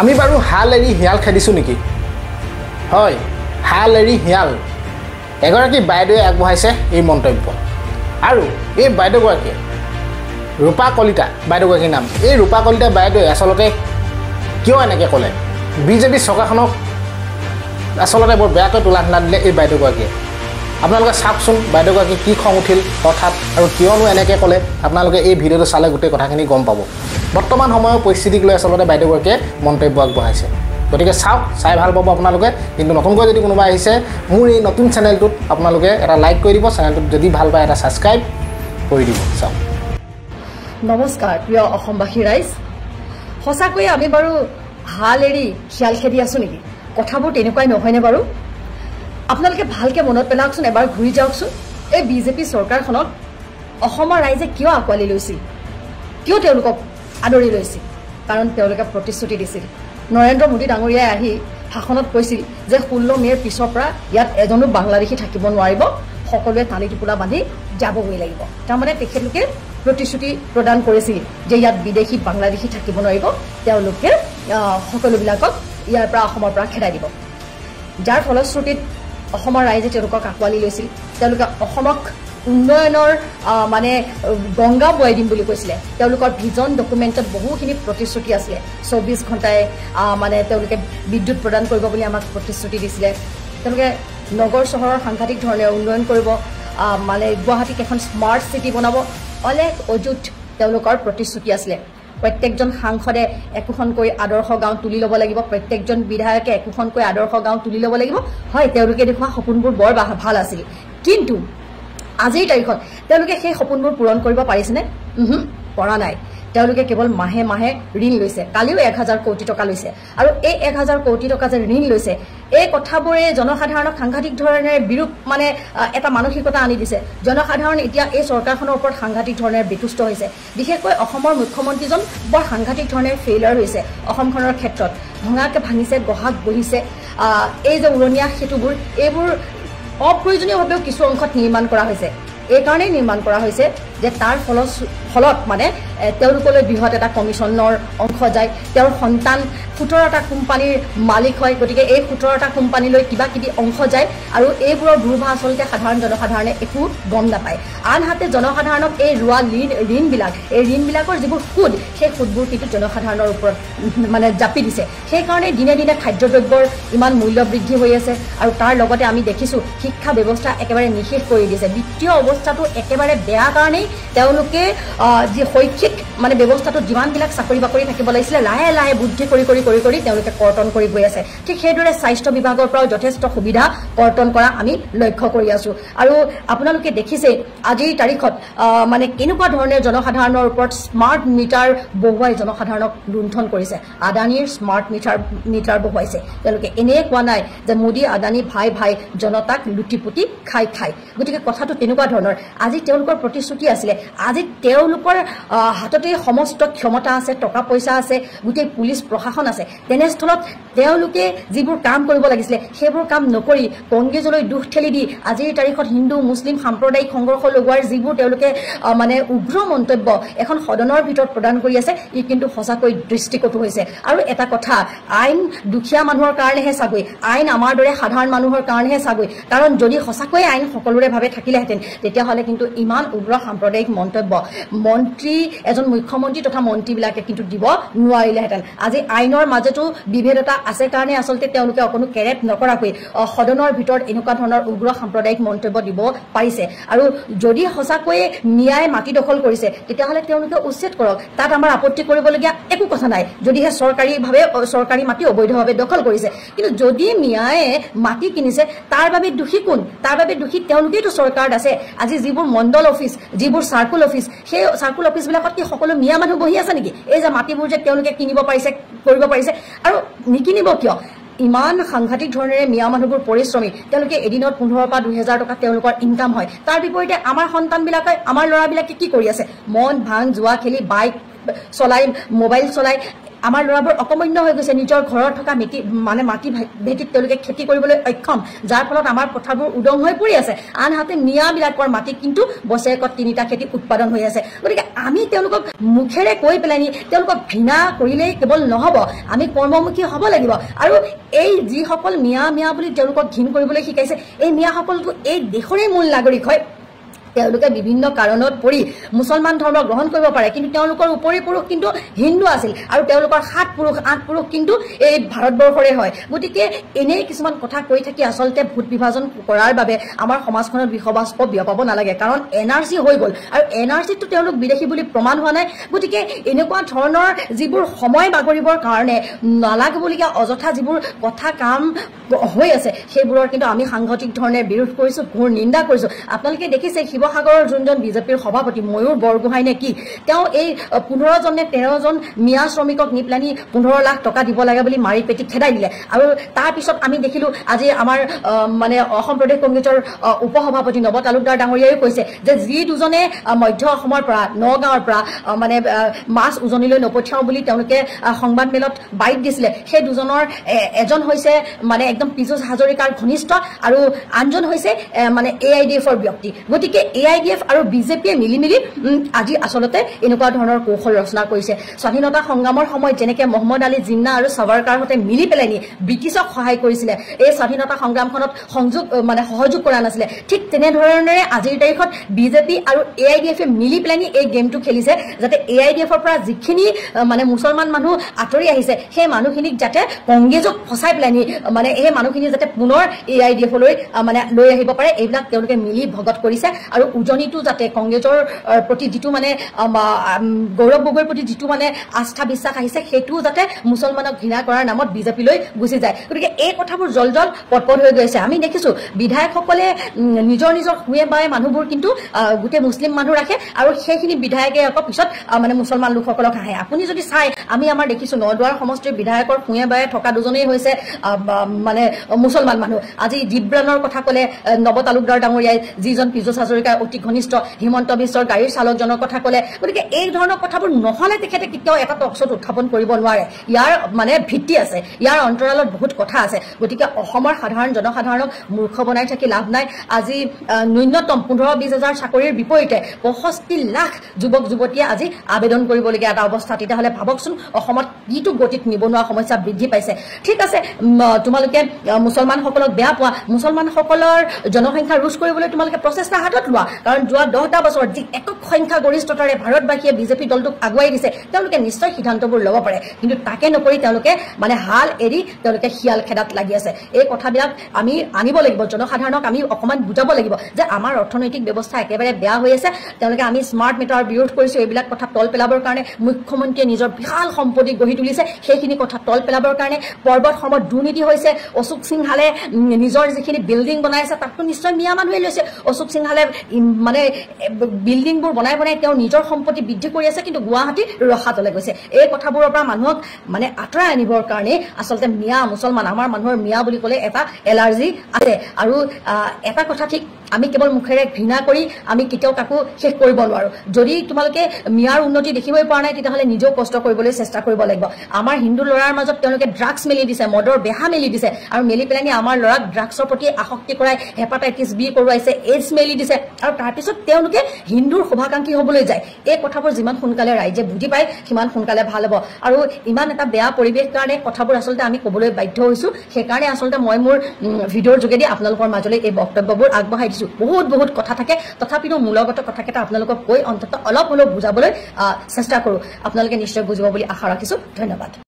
আমি বাৰু হাল এৰি হিয়াল খেদিছোঁ নেকি? হয়, হাল এৰি হিয়াল। এগৰাকী বাইদেৱে আগবঢ়াইছে এই মন্তব্য। আৰু এই বাইদেউগৰাকীয়ে ৰূপা কলিতা বাইদেউগৰাকীৰ নাম। এই ৰূপা কলিতা বাইদেৱে আচলতে কিয় এনেকৈ ক'লে? বিজেপি চৰকাৰখনক আচলতে বৰ বেয়াকৈ তোলা ধান্দা দিলে এই বাইদেউগৰাকীয়ে। আপোনালোকে চাওকচোন বাইদেউগৰাকী কি খং উঠিল হঠাৎ আৰু কিয়নো এনেকৈ ক'লে। আপোনালোকে এই ভিডিঅ'টো চালে গোটেই কথাখিনি গম পাব। বৰ্তমান সময়ৰ পৰিস্থিতিক লৈ আচলতে বাইদেউগৰাকীয়ে মন্তব্য আগবঢ়াইছে। গতিকে চাওক, চাই ভাল পাব আপোনালোকে। কিন্তু নতুনকৈ যদি কোনোবা আহিছে মোৰ এই নতুন চেনেলটোত আপোনালোকে এটা লাইক কৰি দিব, চেনেলটোত যদি ভাল পায় এটা ছাবস্ক্ৰাইব কৰি দিব। চাওক। নমস্কাৰ প্ৰিয় অসমবাসী ৰাইজ। সঁচাকৈয়ে আমি বাৰু হাল এৰি খিয়াল খেদি আছোঁ নেকি? কথাবোৰ তেনেকুৱাই নহয়নে বাৰু? আপোনালোকে ভালকৈ মনত পেলাওকচোন, এবাৰ ঘূৰি যাওকচোন। এই বিজেপি চৰকাৰখনক অসমৰ ৰাইজে কিয় আঁকোৱালি লৈছিল? কিয় তেওঁলোকক আদৰি লৈছিল? কাৰণ তেওঁলোকে প্ৰতিশ্ৰুতি দিছিল। নৰেন্দ্ৰ মোদী ডাঙৰীয়াই আহি ভাষণত কৈছিল যে 16 মে'ৰ পিছৰ পৰা ইয়াত এজনো বাংলাদেশী থাকিব নোৱাৰিব, সকলোৱে তালি টোপোলা বান্ধি যাবগৈ লাগিব। তাৰমানে তেখেতলোকে প্ৰতিশ্ৰুতি প্ৰদান কৰিছিল যে ইয়াত বিদেশী বাংলাদেশী থাকিব নোৱাৰিব, তেওঁলোকে সকলোবিলাকক ইয়াৰ পৰা অসমৰ পৰা খেদাই দিব। যাৰ ফলশ্ৰুতিত অসমৰ ৰাইজে তেওঁলোকক আঁকোৱালি লৈছিল। তেওঁলোকে অসমক উন্নয়নৰ মানে গংগা বোৱাই দিম বুলি কৈছিলে। তেওঁলোকৰ ভিজন ডকুমেণ্টত বহুখিনি প্ৰতিশ্ৰুতি আছিলে। 24 ঘণ্টাই মানে তেওঁলোকে বিদ্যুৎ প্ৰদান কৰিব বুলি আমাক প্ৰতিশ্ৰুতি দিছিলে। তেওঁলোকে নগৰ চহৰৰ সাংঘাতিক ধৰণে উন্নয়ন কৰিব, মানে গুৱাহাটীক এখন স্মাৰ্ট চিটি বনাব, অলেখ অযুত তেওঁলোকৰ প্ৰতিশ্ৰুতি আছিলে। প্ৰত্যেকজন সাংসদে একোখনকৈ আদৰ্শ গাঁও তুলি ল'ব লাগিব, প্ৰত্যেকজন বিধায়কে একোখনকৈ আদৰ্শ গাঁও তুলি ল'ব লাগিব। হয়, তেওঁলোকে দেখুওৱা সপোনবোৰ বৰ ভাল আছিল, কিন্তু আজিৰ তাৰিখত তেওঁলোকে সেই সপোনবোৰ পূৰণ কৰিব পাৰিছেনে? পৰা নাই। তেওঁলোকে কেৱল মাহে মাহে ঋণ লৈছে। কালিও 1000 কোটি টকা লৈছে। আৰু এই 1000 কোটি টকা যে ঋণ লৈছে, এই কথাবোৰে জনসাধাৰণক সাংঘাতিক ধৰণে বিৰূপ মানে এটা মানসিকতা আনি দিছে। জনসাধাৰণ এতিয়া এই চৰকাৰখনৰ ওপৰত সাংঘাতিক ধৰণে বিতুষ্ট হৈছে। বিশেষকৈ অসমৰ মুখ্যমন্ত্ৰীজন বৰ সাংঘাতিক ধৰণে ফেইলাৰ হৈছে অসমখনৰ ক্ষেত্ৰত। ভঙাকৈ ভাঙিছে, গঢ়াক বহিছে। এই যে উৰণীয়া সেতুবোৰ, এইবোৰ অপ্ৰয়োজনীয়ভাৱেও কিছু অংশত নিৰ্মাণ কৰা হৈছে। এইকাৰণেই নিৰ্মাণ কৰা হৈছে যে তাৰ ফলত মানে তেওঁলোকলৈ বৃহৎ এটা কমিশ্যনৰ অংশ যায়। তেওঁৰ সন্তান 17টা কোম্পানীৰ মালিক হয়। গতিকে এই 17টা কোম্পানীলৈ কিবা কিবি অংশ যায় আৰু এইবোৰৰ ভূভা আচলতে সাধাৰণ জনসাধাৰণে একো গম নাপায়। আনহাতে জনসাধাৰণক এই ৰোৱা ঋণবিলাক, এই ঋণবিলাকৰ যিবোৰ সুদ, সেই সুদবোৰ কিন্তু জনসাধাৰণৰ ওপৰত মানে জাপি দিছে। সেইকাৰণে দিনে দিনে খাদ্যদ্ৰব্যৰ ইমান মূল্য বৃদ্ধি হৈ আছে। আৰু তাৰ লগতে আমি দেখিছোঁ শিক্ষা ব্যৱস্থা একেবাৰে নিষেধ কৰি দিছে। বিত্তীয় অৱস্থাটো একেবাৰে বেয়া কাৰণেই তেওঁলোকে যি শৈক্ষিক মানে ব্যৱস্থাটোত যিমানবিলাক চাকৰি বাকৰি থাকিব লাগিছিলে, লাহে লাহে বুদ্ধি কৰি কৰি কৰি কৰি তেওঁলোকে কৰ্তন কৰি গৈ আছে। ঠিক সেইদৰে স্বাস্থ্য বিভাগৰ পৰাও যথেষ্ট সুবিধা কৰ্তন কৰা আমি লক্ষ্য কৰি আছোঁ। আৰু আপোনালোকে দেখিছে আজিৰ তাৰিখত মানে কেনেকুৱা ধৰণে জনসাধাৰণৰ ওপৰত স্মাৰ্ট মিটাৰ বহুৱাই জনসাধাৰণক লুণ্ঠন কৰিছে। আদানীৰ স্মাৰ্ট মিটাৰ বহুৱাইছে। তেওঁলোকে এনেই কোৱা নাই যে মোদী আদানী ভাই ভাই জনতাক লুটিপুটি খাই খাই। গতিকে কথাটো তেনেকুৱা ধৰণৰ। আজি তেওঁলোকৰ প্ৰতিশ্ৰুতি আছিলে, আজি তেওঁলোকৰ হাততে সমস্ত ক্ষমতা আছে, টকা পইচা আছে, গোটেই পুলিচ প্ৰশাসন আছে। তেনেস্থলত তেওঁলোকে যিবোৰ কাম কৰিব লাগিছিলে সেইবোৰ কাম নকৰি কংগ্ৰেছলৈ দুখ ঠেলি দি আজিৰ তাৰিখত হিন্দু মুছলিম সাম্প্ৰদায়িক সংঘৰ্ষ লগোৱাৰ যিবোৰ তেওঁলোকে মানে উগ্ৰ মন্তব্য এখন সদনৰ ভিতৰত প্ৰদান কৰি আছে, ই কিন্তু সঁচাকৈ দৃষ্টিকটু হৈছে। আৰু এটা কথা, আইন দুখীয়া মানুহৰ কাৰণেহে চাগৈ, আইন আমাৰ দৰে সাধাৰণ মানুহৰ কাৰণেহে চাগৈ। কাৰণ যদি সঁচাকৈয়ে আইন সকলোৰে ভাৱে থাকিলেহেঁতেন তেতিয়াহ'লে কিন্তু ইমান উগ্ৰ সাম্প্ৰদায়িক মন্তব্য মন্ত্ৰী, এজন মুখ্যমন্ত্ৰী তথা মন্ত্ৰীবিলাকে কিন্তু দিব নোৱাৰিলেহেঁতেন। আজি আইনৰ মাজতো বিভেদতা আছে কাৰণে আচলতে তেওঁলোকে অকণো কেৰেপ নকৰাকৈ সদনৰ ভিতৰত এনেকুৱা ধৰণৰ উগ্ৰ সাম্প্ৰদায়িক মন্তব্য দিব পাৰিছে। আৰু যদি সঁচাকৈয়ে ন্যায় মাটি দখল কৰিছে তেতিয়াহ'লে তেওঁলোকে উচ্ছেদ কৰক, তাত আমাৰ আপত্তি কৰিবলগীয়া একো কথা নাই, যদিহে চৰকাৰী মাটি অবৈধভাৱে দখল কৰিছে। কিন্তু যদি ন্যায়ে মাটি কিনিছে তাৰ বাবে দোষী কোন? তাৰ বাবে দোষী তেওঁলোকেইতো চৰকাৰত আছে। আজি যিবোৰ মণ্ডল অফিচ, যিবোৰ চাৰ্কুল অফিচ, সেই চাৰ্কুল অফিচবিলাকত কি সকলো মিয়া মানুহ বহি আছে নেকি? এই যে মাটিবোৰ যে তেওঁলোকে কিনিব পাৰিছে, কৰিব পাৰিছে, আৰু নিকিনিব কিয়? ইমান সাংঘাতিক ধৰণেৰে মিয়া মানুহবোৰ পৰিশ্ৰমী। তেওঁলোকে এদিনত 15,000 পৰা 2,000 টকা তেওঁলোকৰ ইনকাম হয়। তাৰ বিপৰীতে আমাৰ সন্তানবিলাকে, আমাৰ ল'ৰাবিলাকে কি কৰি আছে? মদ ভাং জুৱা খেলি, বাইক চলাই, মোবাইল চলাই, আমাৰ ল'ৰাবোৰ অকমন্য হৈ গৈছে নিজৰ ঘৰত থকা মাটি ভেটিত তেওঁলোকে খেতি কৰিবলৈ অক্ষম যাৰ ফলত আমাৰ পথাৰবোৰ উদং হৈ পৰি আছে আনহাতে মিয়াবিলাকৰ মাটি কিন্তু বছৰেকত 3টা খেতি উৎপাদন হৈ আছে গতিকে আমি তেওঁলোকক মুখেৰে কৈ পেলানি তেওঁলোকক ঘৃণা কৰিলেই কেৱল নহব আমি কৰ্মমুখী হ'ব লাগিব আৰু এই যিসকল মিয়া বুলি তেওঁলোকক ঘৃণ কৰিবলৈ শিকাইছে এই মিয়াসকলটো এই দেশৰে মূল নাগৰিক হয় তেওঁলোকে বিভিন্ন কাৰণত পৰি মুছলমান ধৰ্ম গ্ৰহণ কৰিব পাৰে কিন্তু তেওঁলোকৰ উপৰি পুৰুষ কিন্তু হিন্দু আছিল আৰু তেওঁলোকৰ 7 পুৰুষ 8 পুৰুষ কিন্তু এই ভাৰতবৰ্ষৰে হয় গতিকে এনেই কিছুমান কথা কৈ থাকি আচলতে ভোট বিভাজন কৰাৰ বাবে আমাৰ সমাজখনত বিহবাস্প বিয়পাব নালাগে কাৰণ এনআৰচি হৈ গ'ল আৰু এনআৰচিটো তেওঁলোক বিদেশী বুলি প্ৰমাণ হোৱা নাই গতিকে এনেকুৱা ধৰণৰ যিবোৰ সময় বাগৰিবৰ কাৰণে নালাগিবলগীয়া অযথা যিবোৰ কথা কাম হৈ আছে সেইবোৰৰ কিন্তু আমি সাংঘাতিক ধৰণে বিৰোধ কৰিছো ঘোৰ নিন্দা কৰিছো আপোনালোকে দেখিছে শিৱসাগৰৰ যোনজন বিজেপিৰ সভাপতি ময়ূৰ বৰগোহাঁই নে কি তেওঁ এই 15 জন নে 13 জন মিয়া শ্ৰমিকক নিপ্লানি 15 লাখ টকা দিব লাগে বুলি মাৰি পেটি খেদাই দিলে আৰু তাৰ পিছত আমি দেখিলো আজি আমাৰ মানে অসম প্ৰদেশ কংগ্ৰেছৰ উপসভাপতি নৱ তালুকদাৰ ডাঙৰীয়াই কৈছে যে যি দুজনে মধ্য অসমৰ পৰা নগাঁৱৰ পৰা মানে মাছ উজনিলৈ নপঠিয়াও বুলি তেওঁলোকে সংবাদ মেলত বাইট দিছিলে সেই দুজনৰ এজন হৈছে মানে একদম পীযুষ হাজৰিকাৰ ঘনিষ্ঠ আৰু আনজন হৈছে মানে AIDFৰ ব্যক্তি গতিকে AIDF আৰু বিজেপিয়ে মিলি আজি আসলতে এনেকুৱা ধৰণৰ কৌশল ৰচনা কৰিছে স্বাধীনতা সংগ্ৰামৰ সময়ত যেনেকে মহম্মদ আলী জিন্না আৰু সাভাৰকাৰ হতে মিলি পেলানি ব্ৰিটিছক সহায় কৰিছিলে এই স্বাধীনতা সংগ্ৰামখনত সহযোগ কৰা নাছিলে ঠিক তেনে ধৰণৰে আজিৰ তাৰিখত বিজেপি আৰু AIDF মিলি পেলানি এই গেমটো খেলিছে যাতে AIDFৰ পৰা যিখিনি মানে মুছলমান মানুহ আঁতৰি আহিছে সেই মানুহখিনিক যাতে কংগ্ৰেছক ফসাই পেলানি মানে এই মানুহখিনি যাতে পুনৰ AIDFলৈ মানে লৈ আহিব পাৰে এইবিলাক তেওঁলোকে মিলি ভগত কৰিছে আৰু উজনিটো যাতে কংগ্ৰেছৰ প্ৰতি যিটো মানে গৌৰৱ গগৈৰ প্ৰতি যিটো মানে আস্থা বিশ্বাস আহিছে সেইটো যাতে মুছলমানক ঘৃণা কৰাৰ নামত বিজেপিলৈ গুচি যায় গতিকে এই কথাবোৰ জলজল পটপট হৈ গৈছে আমি দেখিছো বিধায়কসকলে নিজৰ শুয়ে বায়ে মানুহবোৰ কিন্তু গোটেই মুছলিম মানুহ ৰাখে আৰু সেইখিনি বিধায়কে আকৌ পিছত মানে মুছলমান লোকসকলক হাঁহে আপুনি যদি চাই আমি আমাৰ দেখিছো নদুৱাৰ সমষ্টিৰ বিধায়কৰ শুয়ে বায়ে থকা দুজনেই হৈছে মানে মুছলমান মানুহ আজি জিব্ৰানৰ কথা ক'লে নৱ তালুকদাৰ ডাঙৰীয়াই যিজন পীযুষ হাজৰিকাৰ অতি ঘনিষ্ঠ হিমন্ত বিশ্বৰ গাড়ীৰ চালকজনৰ কথা ক'লে গতিকে এই ধৰণৰ কথাবোৰ নহলে তেখেতে কেতিয়াও এটা টকশ্বত উত্থাপন কৰিব নোৱাৰে ইয়াৰ মানে ভিত্তি আছে ইয়াৰ অন্তৰালত বহুত কথা আছে গতিকে অসমৰ সাধাৰণ জনসাধাৰণক মূৰ্খ বনাই থাকি লাভ নাই আজি ন্যূনতম 15-20 হাজাৰ চাকৰিৰ বিপৰীতে 65 লাখ যুৱক যুৱতীয়ে আজি আবেদন কৰিবলগীয়া এটা অৱস্থা তেতিয়াহ'লে ভাবকচোন অসমত কিটো গতিত নিবনুৱা সমস্যা বৃদ্ধি পাইছে ঠিক আছে তোমালোকে মুছলমানসকলক বেয়া পোৱা মুছলমানসকলৰ জনসংখ্যা ৰোধ কৰিবলৈ তোমালোকে প্ৰচেষ্টা হাতত লোৱা কাৰণ যোৱা 10টা বছৰ যি একক সংখ্যা গৰিষ্ঠতাৰে ভাৰতবাসীয়ে বিজেপি দলটোক আগুৱাই দিছে তেওঁলোকে নিশ্চয় সিদ্ধান্তবোৰ ল'ব পাৰে কিন্তু তাকে নকৰি তেওঁলোকে মানে হাল এৰি তেওঁলোকে শিয়াল খেদাত লাগি আছে এই কথাবিলাক আমি আনিব লাগিব জনসাধাৰণক আমি অকমান বুজাব লাগিব যে আমাৰ অৰ্থনৈতিক ব্যৱস্থা একেবাৰে বেয়া হৈ আছে তেওঁলোকে আমি স্মাৰ্ট মিটাৰ বিৰোধ কৰিছো এইবিলাক কথা তল পেলাবৰ কাৰণে মুখ্যমন্ত্ৰীয়ে নিজৰ বিশাল সম্পত্তি গঢ়ি তুলিছে সেইখিনি কথা তল পেলাবৰ কাৰণে পৰ্বত সমত দুৰ্নীতি হৈছে অশোক সিংহালে নিজৰ যিখিনি বিল্ডিং বনাইছে তাকতো নিশ্চয় মিয়া মানুহে লৈছে অশোক সিংহালে মানে বিল্ডিংবোৰ বনাই তেওঁ নিজৰ সম্পত্তি বৃদ্ধি কৰি আছে কিন্তু গুৱাহাটী ৰখাতলৈ গৈছে এই কথাবোৰৰ পৰা মানুহক মানে আঁতৰাই আনিবৰ কাৰণে আচলতে মিয়া মুছলমান আমাৰ মানুহৰ মিয়া বুলি ক'লে এটা এলাৰ্জি আছে আৰু এটা কথা ঠিক আমি কেৱল মুখেৰে ঘৃণা কৰি আমি কেতিয়াও কাকো শেষ কৰিব নোৱাৰো যদি তোমালোকে মিয়াৰ উন্নতি দেখিবই পৰা নাই তেতিয়াহ'লে নিজেও কষ্ট কৰিবলৈ চেষ্টা কৰিব লাগিব আমাৰ হিন্দু ল'ৰাৰ মাজত তেওঁলোকে ড্ৰাগছ মেলি দিছে মদৰ বেহা মেলি দিছে আৰু মেলি পেলানি আমাৰ ল'ৰাক ড্ৰাগছৰ প্ৰতি আসক্তি কৰাই হেপাটাইটিছ বি কৰোৱাইছে এইডছ মেলি দিছে আৰু তাৰপিছত তেওঁলোকে হিন্দুৰ শুভাকাংক্ষী হ'বলৈ যায় এই কথাবোৰ যিমান সোনকালে ৰাইজে বুজি পায় সিমান সোনকালে ভাল হ'ব আৰু ইমান এটা বেয়া পৰিৱেশ কাৰণে কথাবোৰ আচলতে আমি ক'বলৈ বাধ্য হৈছো সেইকাৰণে আচলতে মই মোৰ ভিডিঅ'ৰ যোগেদি আপোনালোকৰ মাজলৈ এই বক্তব্যবোৰ আগবঢ়াই দিছো বহুত কথা থাকে তথাপিতো মূলগত কথাকেইটা আপোনালোকক কৈ অন্তত অলপ হ'লেও বুজাবলৈ চেষ্টা কৰোঁ আপোনালোকে নিশ্চয় বুজিব বুলি আশা ৰাখিছো ধন্যবাদ